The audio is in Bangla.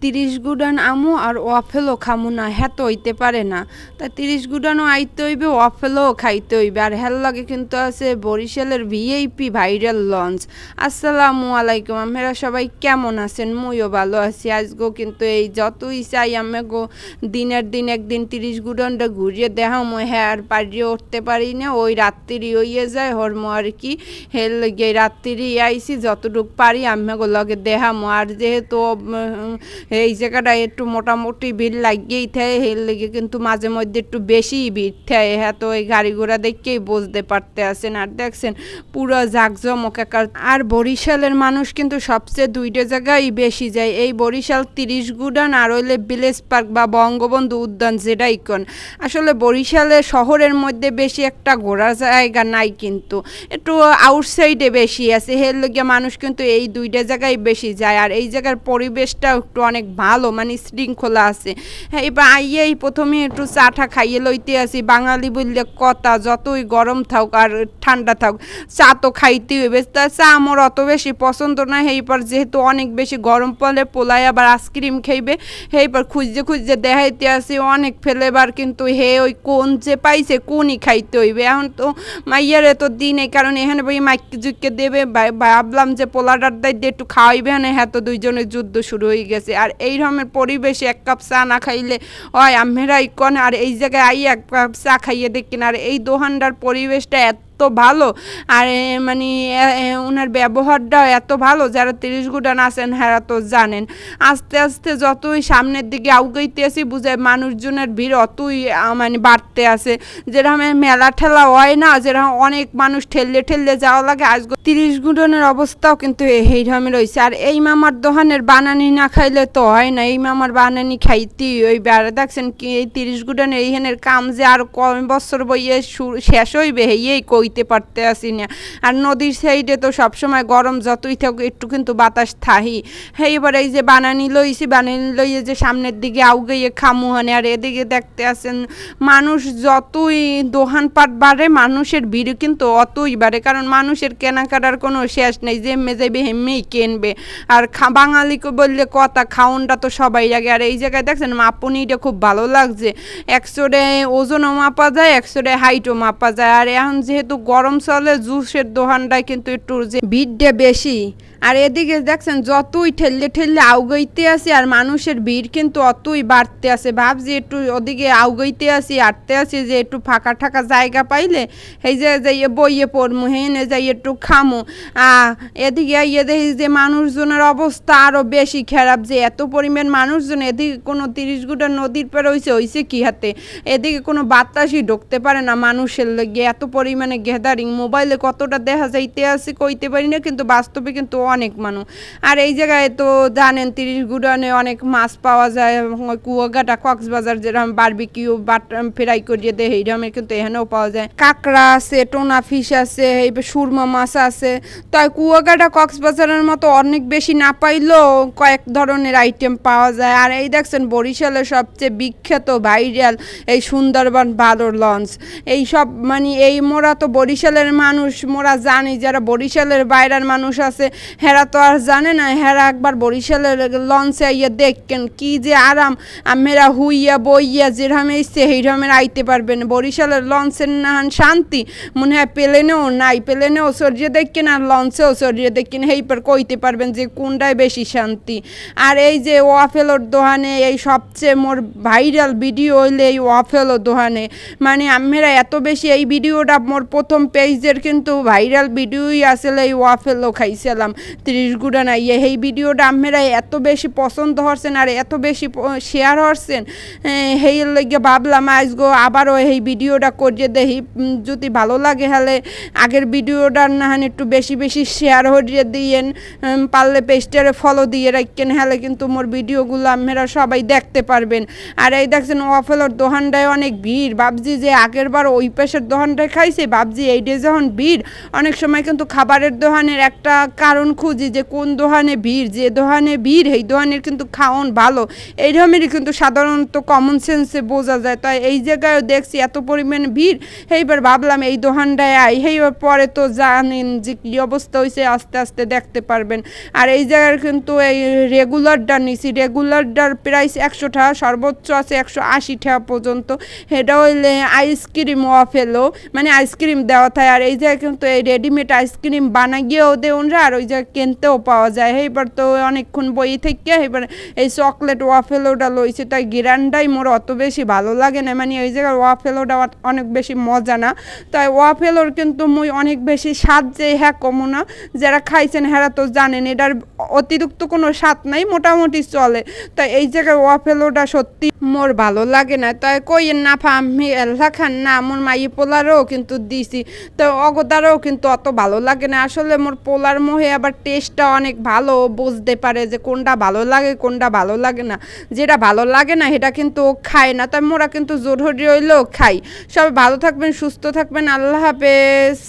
৩০ গুডান আমু আর ওয়াফেলও খামু না হ্যাঁ তো হইতে পারে না। তা ৩০ গুডানও আইতে হইবে, ওয়াফেলও খাইতে হইবে। আর হ্যার লগে কিন্তু আছে বরিশালের ভিআইপি ভাইরাল লঞ্চ। আসসালামু আলাইকুম, আপনারা সবাই কেমন আছেন? মুইও ভালো আছি। আজকেও কিন্তু এই যতই চাই আমি গো দিনের দিন একদিন ৩০ গুডানটা ঘুরিয়ে দেখামো, হ্যাঁ আর পারিয়ে উঠতে পারি না। ওই রাত্রি হইয়ে যায় হরমো আর কি। হের লগে রাত্রি আইসি যতটুক পারি আমি গো লগে দেখামো। আর যেহেতু এই জায়গাটা একটু মোটামুটি ভিড় লাগিয়েই থাকে, এর লেগে কিন্তু মাঝে মধ্যে একটু বেশিই ভিড় থাকে। হ্যাঁ তো এই গাড়ি ঘোড়া দেখেই বুঝতে পারতে আছেন। আর দেখছেন পুরো জাঁকজমক একার। আর বরিশালের মানুষ কিন্তু সবচেয়ে দুইটা জায়গায় বেশি যায়, এই বরিশাল ৩০ গুডান আর হইলে ভিলেজ পার্ক বা বঙ্গবন্ধু উদ্যান যেটাই কোন। আসলে বরিশালের শহরের মধ্যে বেশি একটা ঘোরার জায়গা নাই, কিন্তু একটু আউটসাইডে বেশি আছে। এর লেগে মানুষ কিন্তু এই দুইটা জায়গায় বেশি যায়। আর এই জায়গার পরিবেশটাও একটু অনেক ভালো, মানে শৃঙ্খলা আছে। হ্যাঁ এবার আইয়েই প্রথমে একটু চাটা খাইয়ে লইতে আসি। বাঙালি বললে কথা, যতই গরম থাক আর ঠান্ডা থাক চা তো খাইতে হইবে। তা চা আমার অত বেশি পছন্দ না। এইবার যেহেতু অনেক বেশি গরম পড়লে পোলাই আবার আইসক্রিম খাইবে, এইবার খুঁজতে খুঁজতে দেখাইতে আসি অনেক ফ্লেভার, কিন্তু হে ওই কোন যে পাইছে কোনই খাইতে হইবে। এখন তো মাইয়ারে তো দিন এই কারণে এখানে বই মাইকে জুইকে দেবে, ভাবলাম যে পোলাটার দায় দিয়ে একটু খাওয়াইবে না। হ্যাঁ তো দুইজনের যুদ্ধ শুরু হয়ে গেছে। আর এই রকমের পরিবেশে এক কাপ চা না খাইলে হয় আমেরাই কন। আর এই জায়গায় আই এক কাপ চা খাইয়ে দেখেন। আর এই দোকানটার পরিবেশটা এত ভালো, আর মানে ওনার ব্যবহারটাও এত ভালো। যারা ৩০ গুডান আছেন হ্যাঁ তো জানেন। আস্তে আস্তে যতই সামনের দিকে আউগাইতে আসি বুঝে মানুষজনের ভিড় অতই মানে বাড়তে আছে। যেরকম মেলা ঠেলা হয় না, যেরকম অনেক মানুষ ঠেললে ঠেললে যাওয়া লাগে, আজ ৩০ গুডানের অবস্থাও কিন্তু এই রকমের রয়েছে। আর এই মামার দোকানের বানানি না খাইলে তো হয় না, এই মামার বানানি খাইতেই ওই বেড়া। দেখছেন কি এই ৩০ গুডানের এইখানের কাম যে আর কম বছর বইয়ে শেষ হইবে এই কইতে পারতে আসি না। আর নদীর সাইডে তো সবসময় গরম যতই থাকুক একটু কিন্তু বাতাস থাহি। হ্যাঁ এবার এই যে বানানি লইছি, বানানি লইয়ে যে সামনের দিকে আউগাইয়ে খামু হানে। আর এদিকে দেখতে আসেন মানুষ যতই দোকানপাট বাড়ে মানুষের ভিড় কিন্তু অতই বাড়ে, কারণ মানুষের কেনাকাটার কোনো শেষ নেই। যে মেজাইবে হেমেই কিনবে। আর বাঙালিকে বললে কথা, খাওনটা তো সবাই আগে। আর এই জায়গায় দেখছেন মাপনিটা খুব ভালো লাগছে। একশোরে ওজনও মাপা যায়, একশোরে হাইটও মাপা যায়। আর এখন যেহেতু গরম চলে জুসের দোকানটায় কিন্তু একটু যে ভিড়টা বেশি। আর এদিকে দেখছেন যতই ঠেললে ঠেললে আউগাইতে আসি আর মানুষের ভিড় কিন্তু অতই বাড়তে আসে। ভাবছি একটু ওদিকে আউগাইতে আসি আটতে আসি যে একটু ফাঁকা ঠাকা জায়গা পাইলে এই যে যাইয়ে বইয়ে পড়মু, হেনে যাই একটু খামু। এদিকে ইয়ে দেখি যে মানুষজনের অবস্থা আরও বেশি খারাপ, যে এত পরিমাণ মানুষজন। এদিকে কোনো ৩০ গুডান নদীর পার হইছে কি হাতে, এদিকে কোনো বাতাসই ঢুকতে পারে না মানুষের লেগে, এত পরিমাণে গ্যাদারিং। মোবাইলে কতটা দেখা যাইতে আসি কইতে পারি না, কিন্তু বাস্তবে কিন্তু অনেক মানুষ। আর এই জায়গায় তো জানেন ৩০ গুডানে অনেক মাছ পাওয়া যায়। কুয়াঘাটা কক্সবাজার যেরকম বারবিকিউ ফ্রাই করিয়ে দেয় এই রকমের কিন্তু এখানেও পাওয়া যায়। কাঁকড়া আছে, টোনা ফিশ আছে, এই সুরমা মাছ আছে। তাই কুয়াঘাটা কক্সবাজারের মতো অনেক বেশি না পাইলেও কয়েক ধরনের আইটেম পাওয়া যায়। আর এই দেখছেন বরিশালের সবচেয়ে বিখ্যাত ভাইরাল এই সুন্দরবন ভালোর লঞ্চ। এই সব মানে এই মোরা তো বরিশালের মানুষ, মোরা জানি। যারা বরিশালের বাইরের মানুষ আছে হেরা তো আর জানে না। হেরা একবার বরিশালের লঞ্চে আইয়া দেখেন কি যে আরাম। আমেরা হুইয়া বইয়া যেরকম এসছে সেইরকমের আইতে পারবেন। বরিশালের লঞ্চের না শান্তি মনে হয় প্লেনেও নাই। প্লেনেও সরিয়ে দেখেন আর লঞ্চেও সরিয়ে দেখেন, এইবার কইতে পারবেন যে কোনটায় বেশি শান্তি। আর এই যে ওয়াফেলোর দোকানে এই সবচেয়ে মোর ভাইরাল ভিডিও হইলে এই ওয়াফেলো দোকানে, মানে আমেরা এত বেশি এই ভিডিওটা মোর প্রথম পেজের কিন্তু ভাইরাল ভিডিওই আসলে এই ওয়াফেলো খাইছিলাম ৩০ গুডান আইয়ে। এই ভিডিওটা আমেরা এত বেশি পছন্দ হচ্ছেন আর এত বেশি শেয়ার হচ্ছেন, সেই লেগে ভাবলাম আজগো আবারও এই ভিডিওটা করিয়ে দেখি। যদি ভালো লাগে হলে আগের ভিডিওটার না একটু বেশি বেশি শেয়ার হরিয়ে দিয়েন, পারলে পেজটারে ফলো দিয়ে রাখেন, হলে কিন্তু মোর ভিডিওগুলো আপনারা সবাই দেখতে পারবেন। আর এই দেখছেন ওয়াফেলোর দোকানটায় অনেক ভিড়। ভাবছি যে আগের বার ওই পাশের দোকানটায় খাইছে, ভাবছি এইটাই যখন ভিড় অনেক সময় কিন্তু খাবারের দোকানের একটা কারণ খুঁজি যে কোন দোকানে ভিড়, যে দোকানে ভিড় এই দোকানের কিন্তু খাওন ভালো, এই রকমেরই কিন্তু সাধারণত কমন সেন্সে বোঝা যায়। তাই এই জায়গায় দেখছি এত পরিমাণ ভিড়, এইবার ভাবলাম এই দোকানটায় আই, এইবার পরে তো জানেন যে কী অবস্থা হয়েছে, আস্তে আস্তে দেখতে পারবেন। আর এই জায়গার কিন্তু এই রেগুলারটা নিছি, রেগুলারটার প্রাইস 100 টাকা, সর্বোচ্চ আছে 180 টাকা পর্যন্ত। এটা হইলে আইসক্রিম ওয়াফেলও, মানে আইসক্রিম দেওয়া থাকে। আর এই জায়গায় কিন্তু এই রেডিমেড আইসক্রিম বানাইয়েও দেওয়া, আর ওই জায়গায় কিনতেও পাওয়া যায়। এইবার তো অনেকক্ষণ বই থেকে এবার এই চকলেট ওয়াফেলোটা লইছে, তাই গিরানটাই মোর অত বেশি ভালো লাগে না, মানে ওই জায়গার ওয়াফেলোটা অনেক বেশি মজা না। তাই ওয়াফেলোর কিন্তু মুই অনেক বেশি স্বাদ যে হ্যাঁ কমো না, যারা খাইছেন হ্যাঁ তো জানেন এটার অতিরিক্ত কোনো স্বাদ নাই, মোটামুটি চলে। তাই এই জায়গার ওয়াফেলোটা সত্যি মোর ভালো লাগে না। তাই কইয়েন না আমি এলা খান না, মোর মাই পোলারও কিন্তু দিছি, তো অগদারও কিন্তু অত ভালো লাগে না। আসলে মোর পোলার মোহে আবার টেস্টটা অনেক ভালো, বুঝতে পারে যে কোনটা ভালো লাগে কোনটা ভালো লাগে না, যেটা ভালো লাগে না সেটা কিন্তু ও খায় না। তাই মোরা কিন্তু জোর হইলেও খাই। সবাই ভালো থাকবেন, সুস্থ থাকবেন, আল্লাহ হাফেজ।